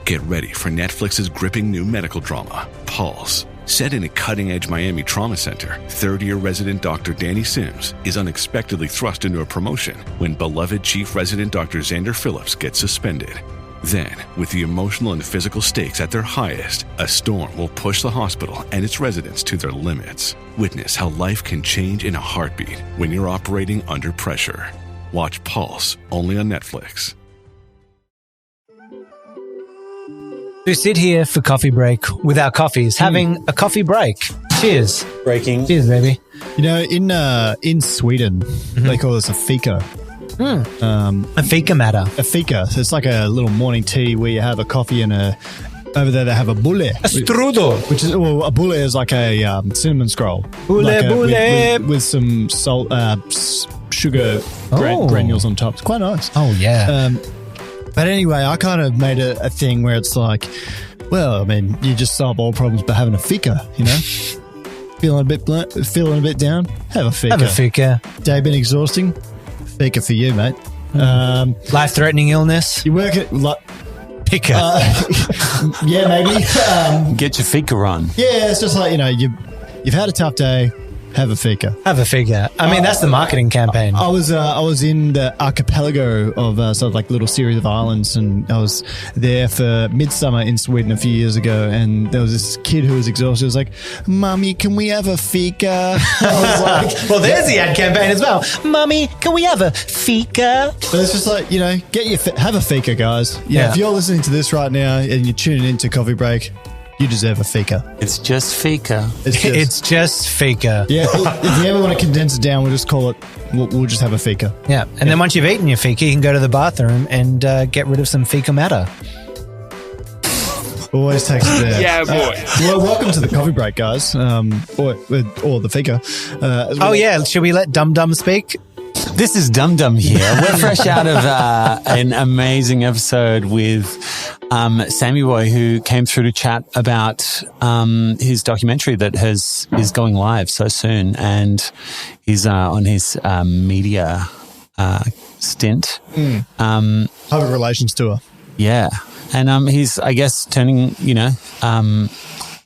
Get ready for Netflix's gripping new medical drama, Pulse. Set in a cutting-edge Miami trauma center, third-year resident Dr. Danny Sims is unexpectedly thrust into a promotion when beloved chief resident Dr. Xander Phillips gets suspended. Then, with the emotional and physical stakes at their highest, a storm will push the hospital and its residents to their limits. Witness how life can change in a heartbeat when you're operating under pressure. Watch Pulse, only on Netflix. We sit here for coffee break with our coffees, having a coffee break. Cheers. Breaking. Cheers, baby. You know, in Sweden, they call this a fika. A fika matter. A fika. So it's like a little morning tea where you have a coffee and over there they have a bulle. A strudel. Which is, well, a bulle is like a cinnamon scroll. Bulle, like bulle. With some salt, sugar granules on top. It's quite nice. Oh, yeah. But anyway, I kind of made a thing where it's like, well, I mean, you just solve all problems by having a fika, you know? Feeling a bit down? Have a fika. Have a fika. Day been exhausting? Fika for you, mate. Life-threatening illness? You work at... Fika. Yeah, maybe. Get your fika on. Yeah, it's just like, you know, you've had a tough day. Have a fika. Have a fika. I mean, that's the marketing campaign. I was in the archipelago of sort of like little series of islands, and I was there for midsummer in Sweden a few years ago, and there was this kid who was exhausted. He was like, "Mummy, can we have a fika?" I was like, well, there's the ad campaign as well. Mummy, can we have a fika? But it's just like, you know, have a fika, guys. Yeah. If you're listening to this right now and you're tuning into Coffee Break, you deserve a fika. It's just fika. It's just fika. Yeah. If you ever want to condense it down, we'll just call it, we'll just have a fika. Yeah. And then once you've eaten your fika, you can go to the bathroom and get rid of some fika matter. Always takes it there. Yeah, boy. Well, welcome to the Coffee Break, guys. Or the fika. Yeah. Should we let Dum Dum speak? This is Dum Dum here. We're fresh out of an amazing episode with Sammy Boy, who came through to chat about his documentary that is going live so soon, and he's on his media stint. Public relations tour. Yeah, and he's, I guess, turning,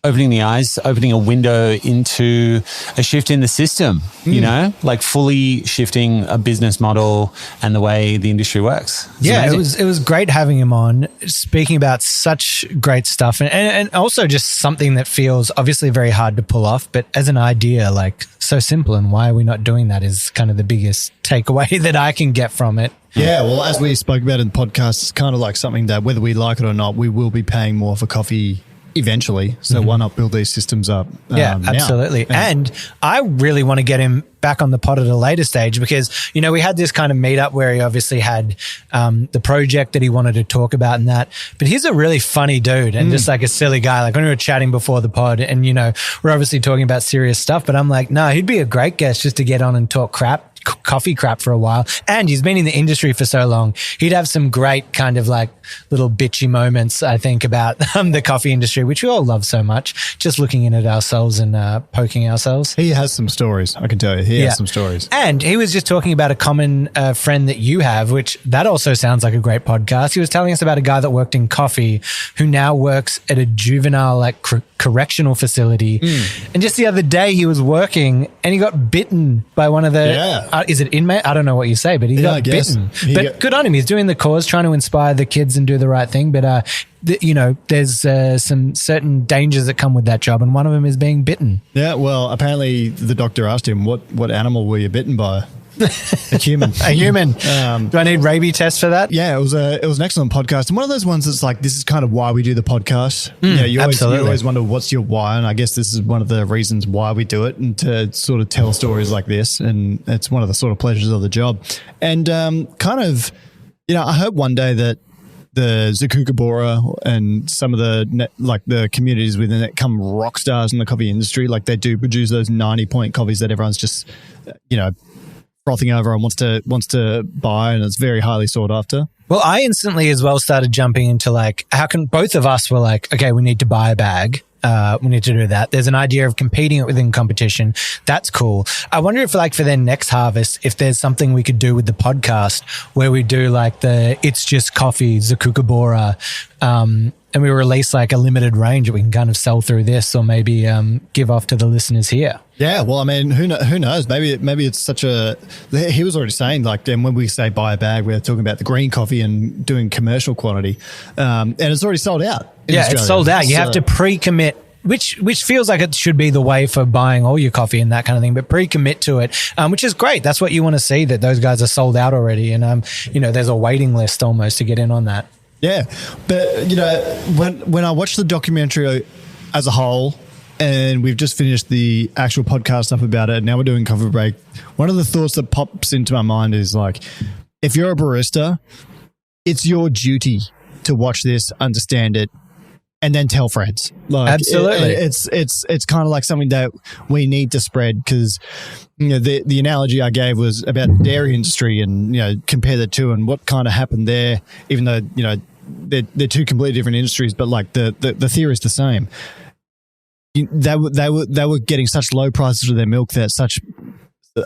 opening the eyes, opening a window into a shift in the system, you know, like fully shifting a business model and the way the industry works. It was great having him on, speaking about such great stuff, and also just something that feels obviously very hard to pull off, but as an idea, like so simple, and why are we not doing that is kind of the biggest takeaway that I can get from it. Yeah, well, as we spoke about in the podcast, it's kind of like something that whether we like it or not, we will be paying more for coffee eventually. So why not build these systems up? Yeah, absolutely. And I really want to get him back on the pod at a later stage because, you know, we had this kind of meetup where he obviously had the project that he wanted to talk about and that, but he's a really funny dude and just like a silly guy. Like when we were chatting before the pod and, you know, we're obviously talking about serious stuff, but I'm like, no, he'd be a great guest just to get on and talk coffee crap for a while. And he's been in the industry for so long. He'd have some great kind of like little bitchy moments, I think, about the coffee industry, which we all love so much, just looking in at ourselves and poking ourselves. He has some stories, I can tell you. He has some stories. And he was just talking about a common friend that you have, which that also sounds like a great podcast. He was telling us about a guy that worked in coffee who now works at a juvenile like correctional facility. And just the other day he was working and he got bitten by one of the is it inmate? I don't know what you say, but he got bitten. Good on him. He's doing the cause, trying to inspire the kids and do the right thing. But, you know, there's some certain dangers that come with that job, and one of them is being bitten. Yeah, well, apparently the doctor asked him, what animal were you bitten by? A human. A human. Do I need rabies test for that? Yeah, it was an excellent podcast. And one of those ones that's like, this is kind of why we do the podcast. You always wonder what's your why. And I guess this is one of the reasons why we do it, and to sort of tell stories like this. And it's one of the sort of pleasures of the job. And kind of, you know, I hope one day that the Zakukabora and some of the communities within it come rock stars in the coffee industry. Like they do produce those 90-point coffees that everyone's just, you know, frothing over and wants to buy, and it's very highly sought after. Well, I instantly as well started jumping into like, how can both of us were like, okay, we need to buy a bag. We need to do that. There's an idea of competing within competition. That's cool. I wonder if like for their next harvest, if there's something we could do with the podcast where we do like the It's Just Coffee, Zakukabora, And we release like a limited range that we can kind of sell through this, or maybe give off to the listeners here. Yeah, well, I mean, who knows? Maybe it's such a. He was already saying, like, then when we say buy a bag, we're talking about the green coffee and doing commercial quantity, and it's already sold out. Yeah, Australia. It's sold out. You have to pre-commit. Which feels like it should be the way for buying all your coffee and that kind of thing, but pre-commit to it, which is great. That's what you want to see, that those guys are sold out already, and there's a waiting list almost to get in on that. Yeah, but when I watched the documentary as a whole, and we've just finished the actual podcast up about it, now we're doing coffee break. One of the thoughts that pops into my mind is like, if you're a barista, it's your duty to watch this, understand it, and then tell friends. Like, absolutely, it's kind of like something that we need to spread, because the analogy I gave was about the dairy industry, and compare the two and what kind of happened there. Even though they're two completely different industries, but like the theory is the same. They were getting such low prices for their milk that such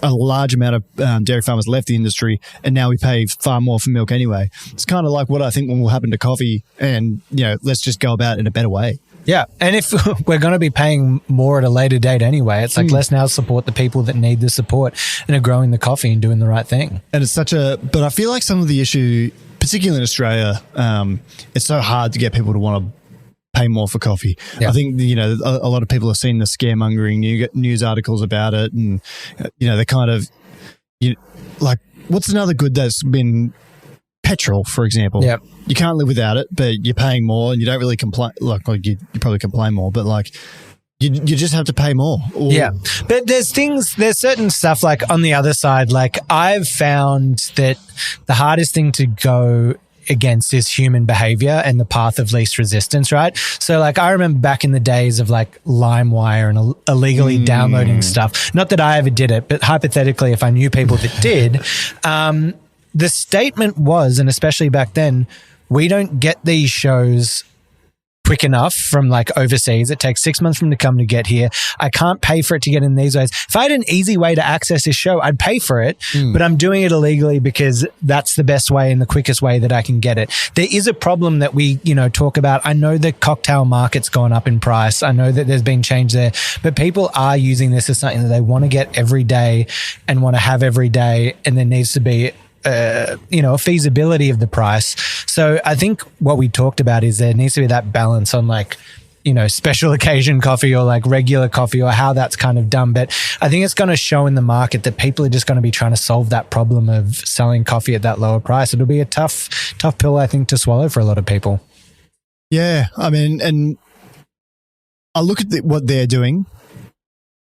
a large amount of dairy farmers left the industry, and now we pay far more for milk anyway. It's kind of like what I think will happen to coffee, and let's just go about it in a better way. Yeah, and if we're going to be paying more at a later date anyway, it's like let's now support the people that need the support and are growing the coffee and doing the right thing. And it's but I feel like some of the issue, particularly in Australia, it's so hard to get people to want to pay more for coffee. Yeah. I think a lot of people have seen the scaremongering news articles about it, and they kind of like, what's another good that's been petrol, for example. Yeah, you can't live without it, but you're paying more, and you don't really complain. Like you probably complain more, but like you just have to pay more. Yeah, but there's certain stuff like on the other side. Like I've found that the hardest thing to go against is human behavior and the path of least resistance, right? So like I remember back in the days of like LimeWire and illegally downloading stuff. Not that I ever did it, but hypothetically, if I knew people that did, the statement was, and especially back then, we don't get these shows quick enough from like overseas. It takes 6 months for them to come to get here. I can't pay for it to get in these ways. If I had an easy way to access this show, I'd pay for it, but I'm doing it illegally because that's the best way and the quickest way that I can get it. There is a problem that we, talk about. I know the cocktail market's gone up in price. I know that there's been change there, but people are using this as something that they want to get every day and want to have every day, and there needs to be a feasibility of the price. So I think what we talked about is there needs to be that balance on like, special occasion coffee or like regular coffee, or how that's kind of done. But I think it's going to show in the market that people are just going to be trying to solve that problem of selling coffee at that lower price. It'll be a tough pill, I think, to swallow for a lot of people. Yeah. I mean, and I look at what they're doing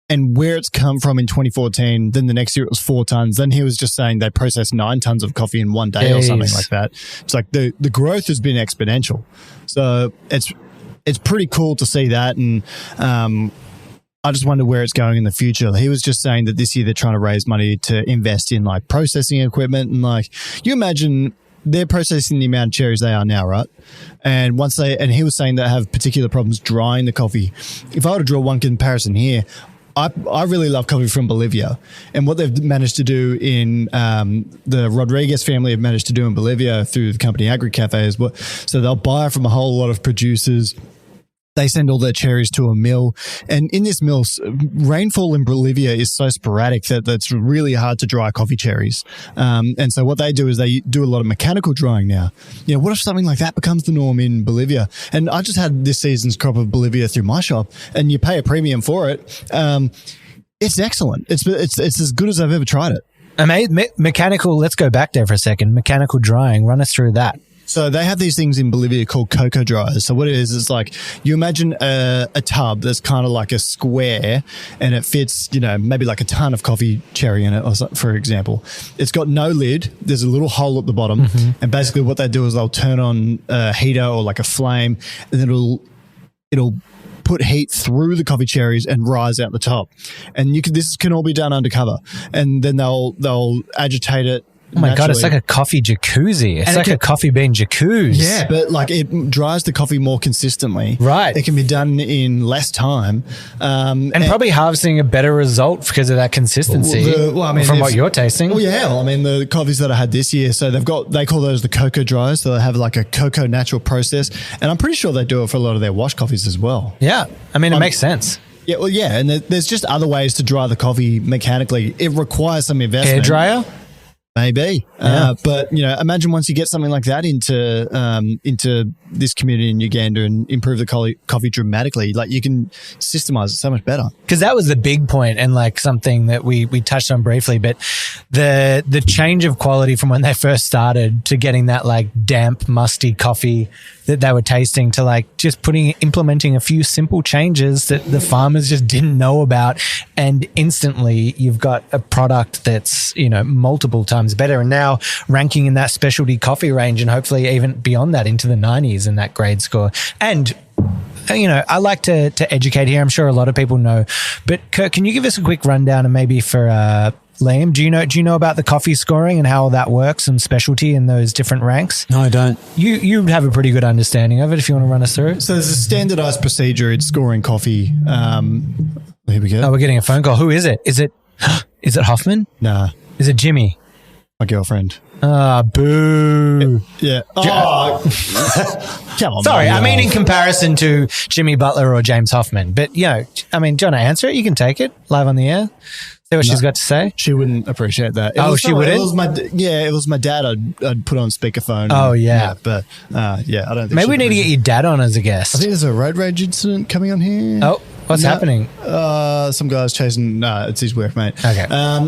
and where it's come from in 2014, then the next year it was 4 tons. Then he was just saying they processed 9 tons of coffee in one day or something like that. It's like the growth has been exponential. So it's pretty cool to see that. And I just wonder where it's going in the future. He was just saying that this year they're trying to raise money to invest in like processing equipment. And like, you imagine they're processing the amount of cherries they are now, right? And he was saying they have particular problems drying the coffee. If I were to draw one comparison here, I really love coffee from Bolivia, and what they've managed to do in the Rodriguez family have managed to do in Bolivia through the company AgriCafe so they'll buy from a whole lot of producers. They send all their cherries to a mill, and in this mill, rainfall in Bolivia is so sporadic that's really hard to dry coffee cherries. And so what they do is they do a lot of mechanical drying now. What if something like that becomes the norm in Bolivia? And I just had this season's crop of Bolivia through my shop, and you pay a premium for it. It's excellent. It's as good as I've ever tried it. Mechanical. Let's go back there for a second. Mechanical drying. Run us through that. So they have these things in Bolivia called cocoa dryers. So what it is like you imagine a tub that's kind of like a square, and it fits, maybe like a ton of coffee cherry in it, for example. It's got no lid. There's a little hole at the bottom. And basically what they do is they'll turn on a heater or like a flame, and then it'll put heat through the coffee cherries and rise out the top. And this can all be done undercover. And then they'll agitate it Oh my God, it's like a coffee jacuzzi. It's like a coffee bean jacuzzi. Yeah, but like it dries the coffee more consistently. Right. It can be done in less time. And probably harvesting a better result because of that consistency from what you're tasting. Well, yeah. Well, I mean, the coffees that I had this year, so they call those the cocoa dryers. So they have like a cocoa natural process. And I'm pretty sure they do it for a lot of their wash coffees as well. Yeah. I mean, it makes sense. Yeah, well, yeah. And there's just other ways to dry the coffee mechanically. It requires some investment. Hairdryer? Maybe. But, imagine once you get something like that into this community in Uganda and improve the coffee dramatically, like you can systemize it so much better. Because that was the big point and like something that we touched on briefly, but the change of quality from when they first started to getting that like damp, musty coffee that they were tasting to like just implementing a few simple changes that the farmers just didn't know about. And instantly you've got a product that's, multiple times better and now ranking in that specialty coffee range and hopefully even beyond that into the 90s in that grade score. And I like to educate here. I'm sure a lot of people know, but Kirk, can you give us a quick rundown and maybe for Liam, do you know about the coffee scoring and how that works and specialty in those different ranks? No, I don't. You have a pretty good understanding of it if you want to run us through. So there's a standardized procedure in scoring coffee. Here we go. Oh, we're getting a phone call. Who is it? Is it Hoffman? Nah. Is it Jimmy? My girlfriend. Boo. Yeah. Come on. Sorry, I mean in comparison to Jimmy Butler or James Hoffman. But, do you want to answer it? You can take it live on the air. See what she's got to say? She wouldn't appreciate that. She wouldn't? It was my dad I'd put on speakerphone. Oh, yeah. I don't think maybe we need to get your dad on as a guest. I think there's a road rage incident coming on here. Oh, what's happening? Some guy's chasing, it's his work, mate. Okay.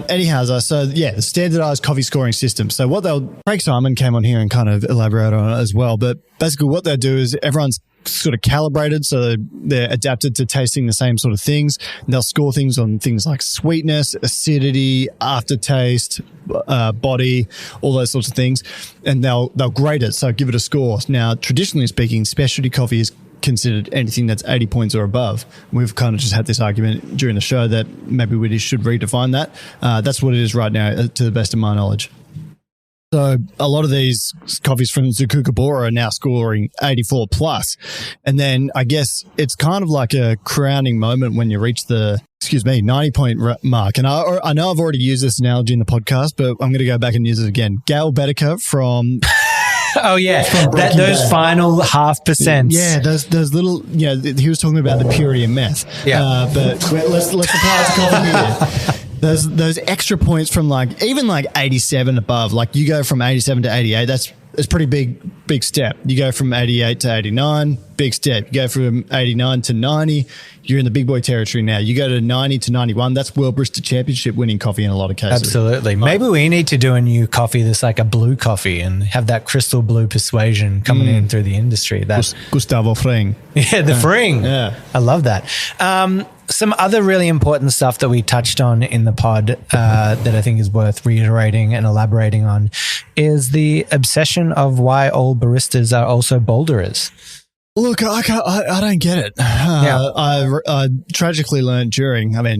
Anyhow, the standardized coffee scoring system. So Craig Simon came on here and kind of elaborated on it as well. But basically what they'll do is everyone's sort of calibrated, so they're adapted to tasting the same sort of things. And they'll score things on things like sweetness, acidity, aftertaste, body, all those sorts of things, and they'll grade it, so give it a score. Now, traditionally speaking, specialty coffee is considered anything that's 80 points or above. We've kind of just had this argument during the show that maybe we should redefine that. That's what it is right now, to the best of my knowledge. So a lot of these coffees from Zukukabora are now scoring 84 plus. And then I guess it's kind of like a crowning moment when you reach the 90-point mark. And I know I've already used this analogy in the podcast, but I'm going to go back and use it again. Gail Bedecker from... Oh, yeah. Those final 0.5%. Yeah, those little... he was talking about the purity of meth. Yeah. But let's apply it to coffee here. Those extra points from even 87 above, like you go from 87 to 88, that's pretty big step. You go from 88 to 89, big step. You go from 89 to 90, you're in the big boy territory now. You go to 90 to 91, that's World Barista Championship winning coffee in a lot of cases. Absolutely. Maybe we need to do a new coffee that's like a blue coffee and have that crystal blue persuasion coming in through the industry. Gustavo Fring. Yeah, the Fring. Yeah. I love that. Some other really important stuff that we touched on in the pod that I think is worth reiterating and elaborating on is the obsession of why all baristas are also boulderers. Look, I don't get it. I tragically learned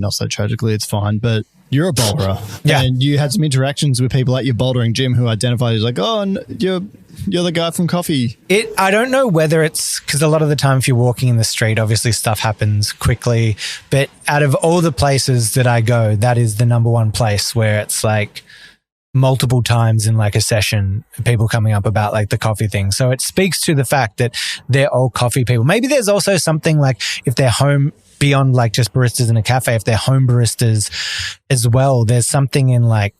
not so tragically, it's fine, but you're a boulderer. Yeah. And you had some interactions with people at your bouldering gym who identified as like, oh, you're the guy from coffee. I don't know whether it's because a lot of the time if you're walking in the street, obviously stuff happens quickly. But out of all the places that I go, that is the number one place where it's like multiple times in like a session, people coming up about like the coffee thing. So it speaks to the fact that they're all coffee people. Maybe there's also something like if they're home beyond like just baristas in a cafe, if they're home baristas as well, there's something in like,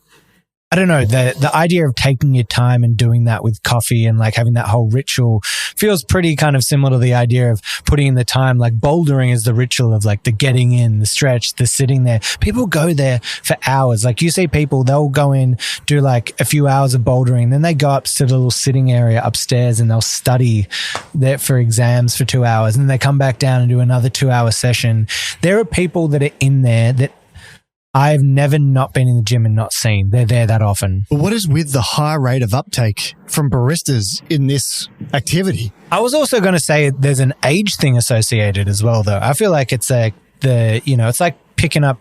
I don't know, the idea of taking your time and doing that with coffee and like having that whole ritual feels pretty kind of similar to the idea of putting in the time. Like bouldering is the ritual of like the getting in, the stretch, the sitting there. People go there for hours. Like you see people, they'll go in, do like a few hours of bouldering, then they go up to the little sitting area upstairs and they'll study there for exams for 2 hours. And then they come back down and do another 2-hour session. There are people that are in there that I've never not been in the gym and not seen. They're there that often. But what is with the high rate of uptake from baristas in this activity? I was also going to say there's an age thing associated as well, though. I feel like it's it's like picking up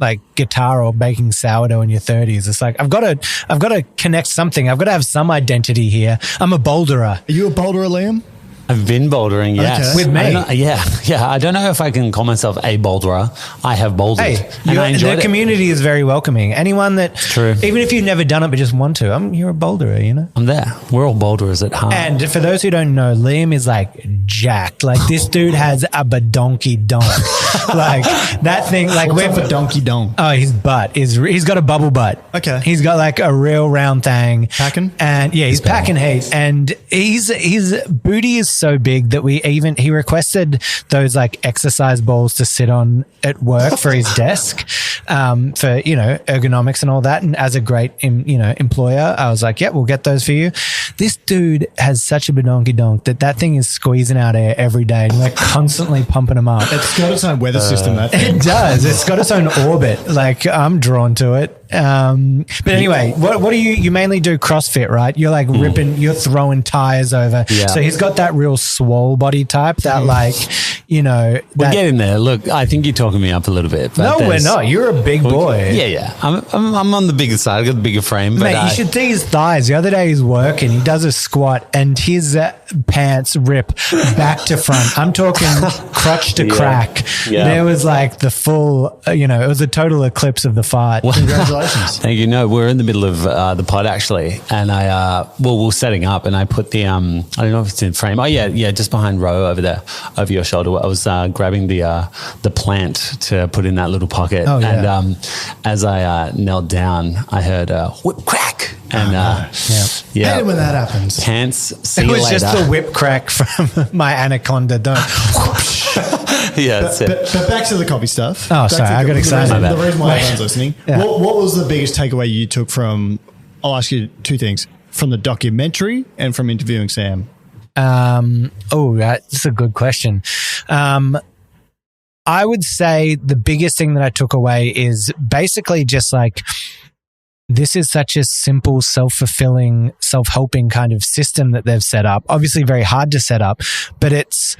like guitar or baking sourdough in your 30s. It's like, I've got to connect something. I've got to have some identity here. I'm a boulderer. Are you a boulderer, Liam? I've been bouldering, yes. Okay. With me? Yeah. I don't know if I can call myself a boulderer. I have bouldered. Hey, and I enjoyed the community is very welcoming. Anyone that, True. Even if you've never done it but just want to, you're a boulderer, you know? I'm there. We're all boulderers at heart. And for those who don't know, Liam is like jacked. Like this dude has a badonky donk. Like that thing, like what's a donkey donk? Oh, his butt he's got a bubble butt. Okay. He's got like a real round thing. Packing? And yeah, he's packing heaps. And his booty is so big that he requested those like exercise balls to sit on at work for his desk, for, ergonomics and all that. And as a great, employer, I was like, yeah, we'll get those for you. This dude has such a badonky donk that thing is squeezing out air every day and we're constantly pumping him up. It's got its own weather system, that thing. It does. It's got its own orbit. Like I'm drawn to it. But anyway, what do you mainly do CrossFit, right? You're like you're throwing tires over. Yeah. So he's got that real swole body type that we're getting there. Look, I think you're talking me up a little bit. But no, we're not. You're a big boy. Yeah. I'm on the bigger side. I got the bigger frame. But mate, you should see his thighs. The other day he's working. He does a squat and his pants rip back to front. I'm talking crotch to crack. Yeah. There was like the full, it was a total eclipse of the fart. Congratulations. Thank you. No, we're in the middle of the pod actually. And we're setting up and I put the, I don't know if it's in frame. Oh yeah. Just behind Ro over there, over your shoulder. I was grabbing the plant to put in that little pocket. Oh, yeah. And as I knelt down, I heard whip crack. And I hate it when that happens. Pants, see you later. It was just the whip crack from my anaconda. Yeah, that's it. But back to the coffee stuff. Oh, sorry, I got excited. The reason why everyone's listening. Yeah. What was the biggest takeaway you took from, I'll ask you two things, from the documentary and from interviewing Sam? That's a good question. I would say the biggest thing that I took away is basically just like, this is such a simple, self-fulfilling, self-helping kind of system that they've set up. Obviously very hard to set up, but it's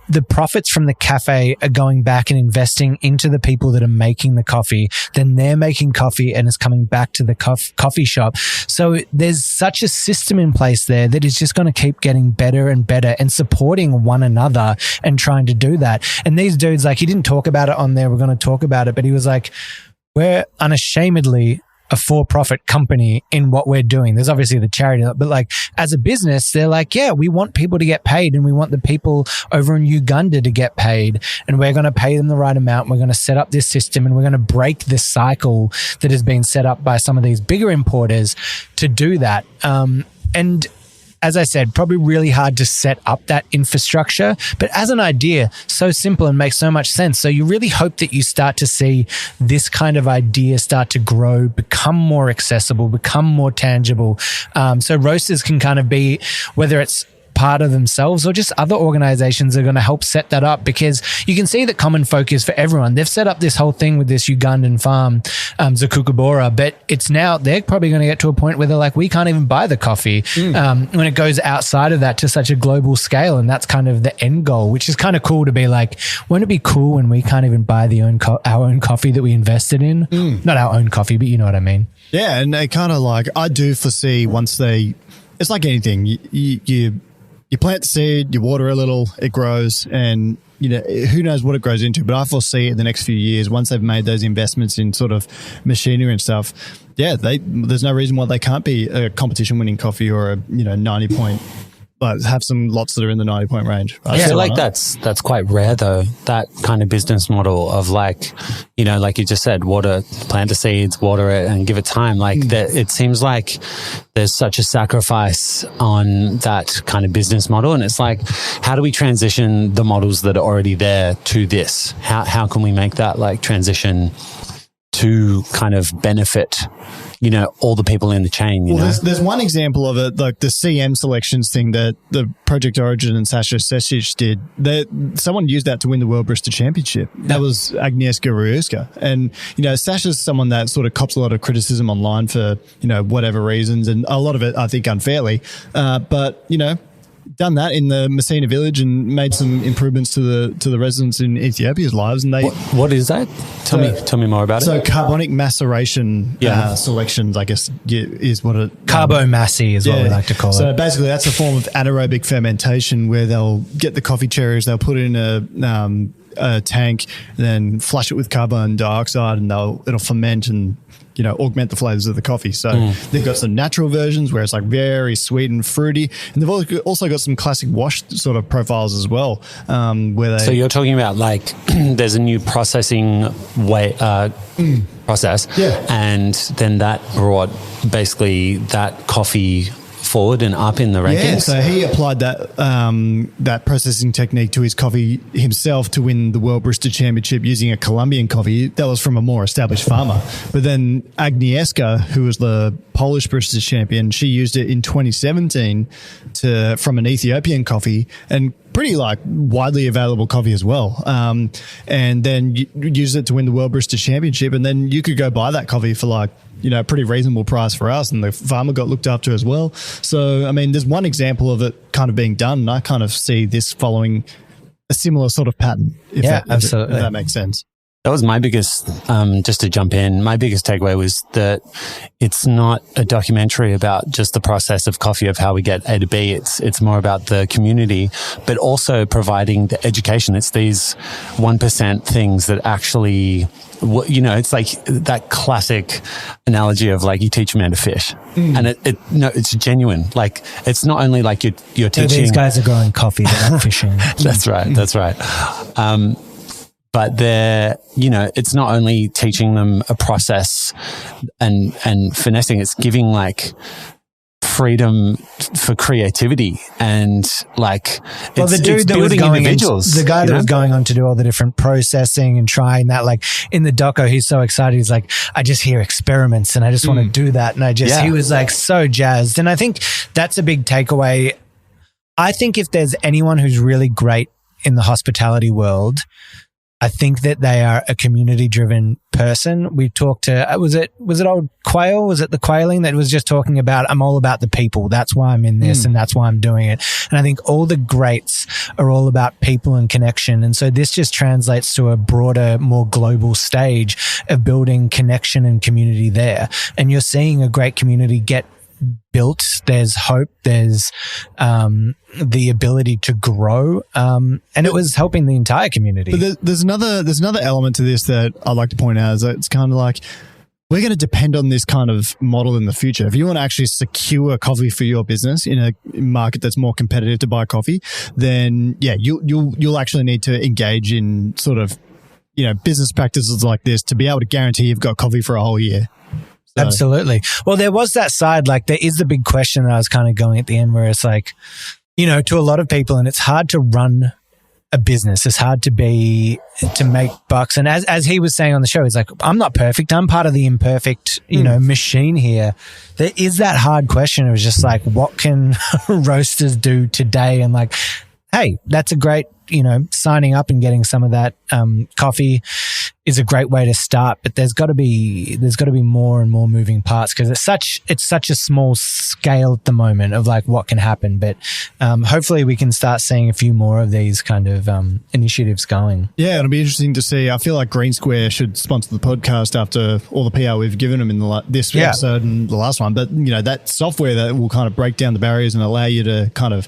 the profits from the cafe are going back and investing into the people that are making the coffee. Then they're making coffee and it's coming back to the coffee shop. So there's such a system in place there that is just going to keep getting better and better and supporting one another and trying to do that. And these dudes, like, he didn't talk about it on there. We're going to talk about it, but he was like, we're unashamedly a for-profit company in what we're doing. There's obviously the charity, but like as a business, they're like, yeah, we want people to get paid and we want the people over in Uganda to get paid and we're going to pay them the right amount. We're going to set up this system and we're going to break this cycle that has been set up by some of these bigger importers to do that. And as I said, probably really hard to set up that infrastructure, but as an idea, so simple and makes so much sense. So you really hope that you start to see this kind of idea start to grow, become more accessible, become more tangible. So roasters can kind of be, whether it's part of themselves or just other organizations are going to help set that up, because you can see that common folk is for everyone. They've set up this whole thing with this Ugandan farm, Zakukabora, but it's now they're probably going to get to a point where they're like, we can't even buy the coffee when it goes outside of that to such a global scale. And that's kind of the end goal, which is kind of cool to be like, won't it be cool when we can't even buy our own coffee that we invested in? Not our own coffee, but you know what I mean? Yeah. And they kind of like, I do foresee once it's like anything, you plant the seed, you water a little, it grows, and who knows what it grows into. But I foresee in the next few years, once they've made those investments in sort of machinery and stuff, there's no reason why they can't be a competition-winning coffee or a 90-point. But have some lots that are in the 90-point range. I feel like that's quite rare though, that kind of business model of like, like you just said, plant the seeds, water it and give it time. Like it seems like there's such a sacrifice on that kind of business model. And it's like, how do we transition the models that are already there to this? How can we make that like transition to kind of benefit all the people in the chain, There's one example of it, like the CM selections thing that the Project Origin and Sasha Sesic did. Someone used that to win the World Barista Championship. That was Agnieszka Ryuska. And, Sasha's someone that sort of cops a lot of criticism online for, whatever reasons, and a lot of it, I think, unfairly. But, done that in the Messina village and made some improvements to the residents in Ethiopia's lives. And what is that? Tell me more about it. So carbonic maceration selections, I guess, is what it... Carbomassy is what we like to call it. So basically that's a form of anaerobic fermentation where they'll get the coffee cherries, they'll put it in a tank, then flush it with carbon dioxide, and it'll ferment and augment the flavors of the coffee. So they've got some natural versions where it's like very sweet and fruity, and they've also got some classic wash sort of profiles as well. So you're talking about like there's a new processing process, and then that brought basically that coffee forward and up in the rankings. Yeah, so he applied that processing technique to his coffee himself to win the World Barista Championship using a Colombian coffee that was from a more established farmer. But then Agnieszka, who was the Polish Barista Champion, she used it in 2017 from an Ethiopian coffee, and pretty like widely available coffee as well. And then you use it to win the World Barista Championship, and then you could go buy that coffee for like, a pretty reasonable price for us, and the farmer got looked after as well. So, I mean, there's one example of it kind of being done, and I kind of see this following a similar sort of pattern. Absolutely. If that makes sense. That was my biggest, just to jump in, my biggest takeaway was that it's not a documentary about just the process of coffee, of how we get A to B. It's more about the community, but also providing the education. It's these 1% things that actually, it's like that classic analogy of like you teach a man to fish, and it's genuine. Like it's not only like you're teaching. These guys are growing coffee, they're not fishing. That's right. That's right. But it's not only teaching them a process and finessing, it's giving like freedom for creativity and like, the dude that was going the guy that was going on to do all the different processing and trying that, like in the doco, he's so excited. He's like, I just hear experiments and I just want to do that. And he was like so jazzed. And I think that's a big takeaway. I think if there's anyone who's really great in the hospitality world, I think that they are a community-driven person. We talked to, was it old Quail? Was it the Quailing that was just talking about, I'm all about the people. That's why I'm in this and that's why I'm doing it. And I think all the greats are all about people and connection. And so this just translates to a broader, more global stage of building connection and community there. And you're seeing a great community get built. There's hope. There's the ability to grow, and it was helping the entire community. But there's another element to this that I'd like to point out, is that it's kind of like we're going to depend on this kind of model in the future. If you want to actually secure coffee for your business in a market that's more competitive to buy coffee, then you'll actually need to engage in sort of business practices like this to be able to guarantee you've got coffee for a whole year. Absolutely. Well, there was that side, like there is the big question that I was kind of going at the end where it's like, to a lot of people, and it's hard to run a business. It's hard to make bucks. And as he was saying on the show, he's like, I'm not perfect. I'm part of the imperfect, machine here. There is that hard question. It was just like, what can roasters do today? And like, hey, that's a great, signing up and getting some of that coffee is a great way to start, but there's got to be more and more moving parts because it's such a small scale at the moment of like what can happen. But hopefully we can start seeing a few more of these kind of initiatives going. Yeah, it'll be interesting to see. I feel like Green Square should sponsor the podcast after all the PR we've given them in this episode and the last one. But that software that will kind of break down the barriers and allow you to kind of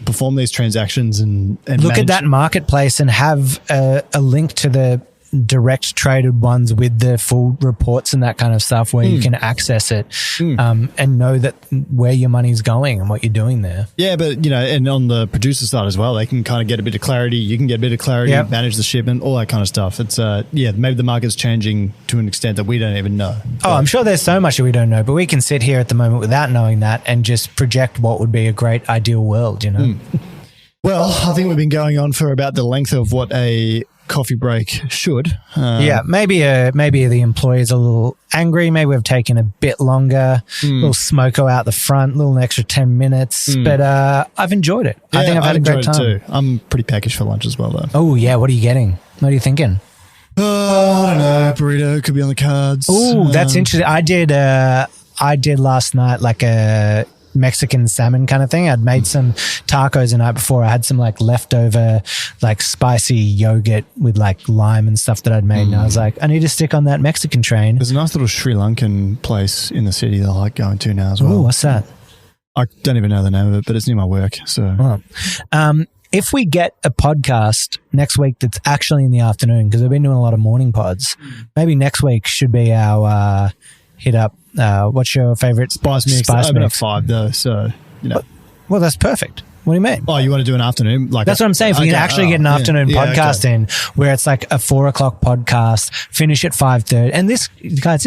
perform these transactions and look at that marketplace and have a link to the direct traded ones with the full reports and that kind of stuff where you can access it and know that where your money's going and what you're doing there. Yeah, but and on the producer side as well, they can kind of get a bit of clarity. You can get a bit of clarity, manage the shipment, all that kind of stuff. It's maybe the market's changing to an extent that we don't even know. I'm sure there's so much that we don't know, but we can sit here at the moment without knowing that and just project what would be a great ideal world, Well, I think we've been going on for about the length of what a coffee break should. Maybe the employee's a little angry. Maybe we've taken a bit longer. A little smoko out the front, a little extra 10 minutes. But I've enjoyed it. I think I've had a great time. Too. I'm pretty peckish for lunch as well, though. Oh, yeah. What are you getting? What are you thinking? I don't know. Burrito could be on the cards. Oh, that's interesting. I did last night like a Mexican salmon kind of thing. I'd made some tacos the night before. I had some like leftover like spicy yogurt with like lime and stuff that I'd made. And I was like, I need to stick on that Mexican train. There's a nice little Sri Lankan place in the city that I like going to now as well. Oh, what's that? I don't even know the name of it, but it's near my work. So, if we get a podcast next week that's actually in the afternoon, because I've been doing a lot of morning pods, maybe next week should be our hit up. What's your favorite spice mix? I open at 5 though, so you know. Well, that's perfect. What do you mean? Oh, you want to do an afternoon? That's what I'm saying. If we can actually get an afternoon podcast in where it's like a 4:00 podcast, finish at 5:30. And this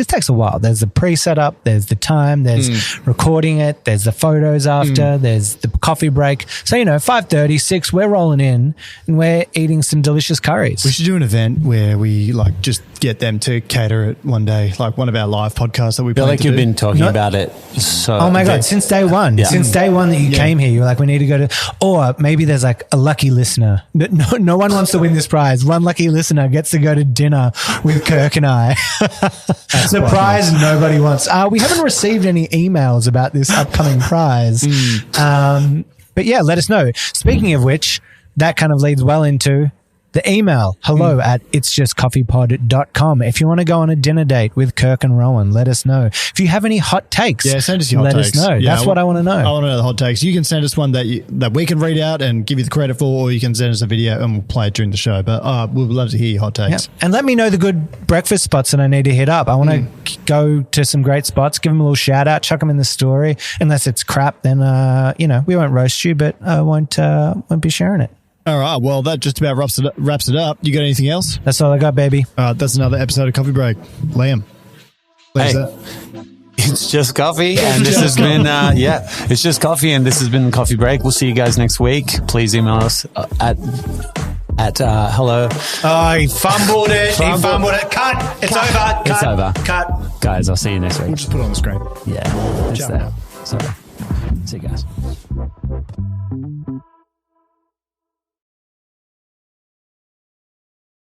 takes a while. There's the pre-setup, there's the time, there's recording it, there's the photos after, there's the coffee break. So, 5:30, 6, we're rolling in and we're eating some delicious curries. We should do an event where we like just get them to cater it one day, like one of our live podcasts that we feel like you've been talking about it. So oh my God, since day one. Yeah. Since day one that you came here, you were like, we need to go to, or maybe there's like a lucky listener. No one wants to win this prize. One lucky listener gets to go to dinner with Kirk and I. That's the prize nobody wants. We haven't received any emails about this upcoming prize. But yeah, let us know. Speaking of which, that kind of leads well into the email, hello@itsjustcoffeepod.com. If you want to go on a dinner date with Kirk and Rohan, let us know. If you have any hot takes, send us your hot takes. Let us know. Yeah, that's what I want to know. I want to know the hot takes. You can send us one that we can read out and give you the credit for, or you can send us a video and we'll play it during the show. But we'd love to hear your hot takes. Yeah. And let me know the good breakfast spots that I need to hit up. I want to go to some great spots, give them a little shout out, chuck them in the story. Unless it's crap, then we won't roast you, but I won't be sharing it. All right. Well, that just about wraps it up. You got anything else? That's all I got, baby. That's another episode of Coffee Break. Liam. It's just coffee, and this has been it's just coffee, and this has been Coffee Break. We'll see you guys next week. Please email us at hello. Oh, he fumbled it. He fumbled it. Cut. It's over. It's over. Cut. Guys, I'll see you next week. We'll just put it on the screen. Yeah. It's there. Sorry. See you guys.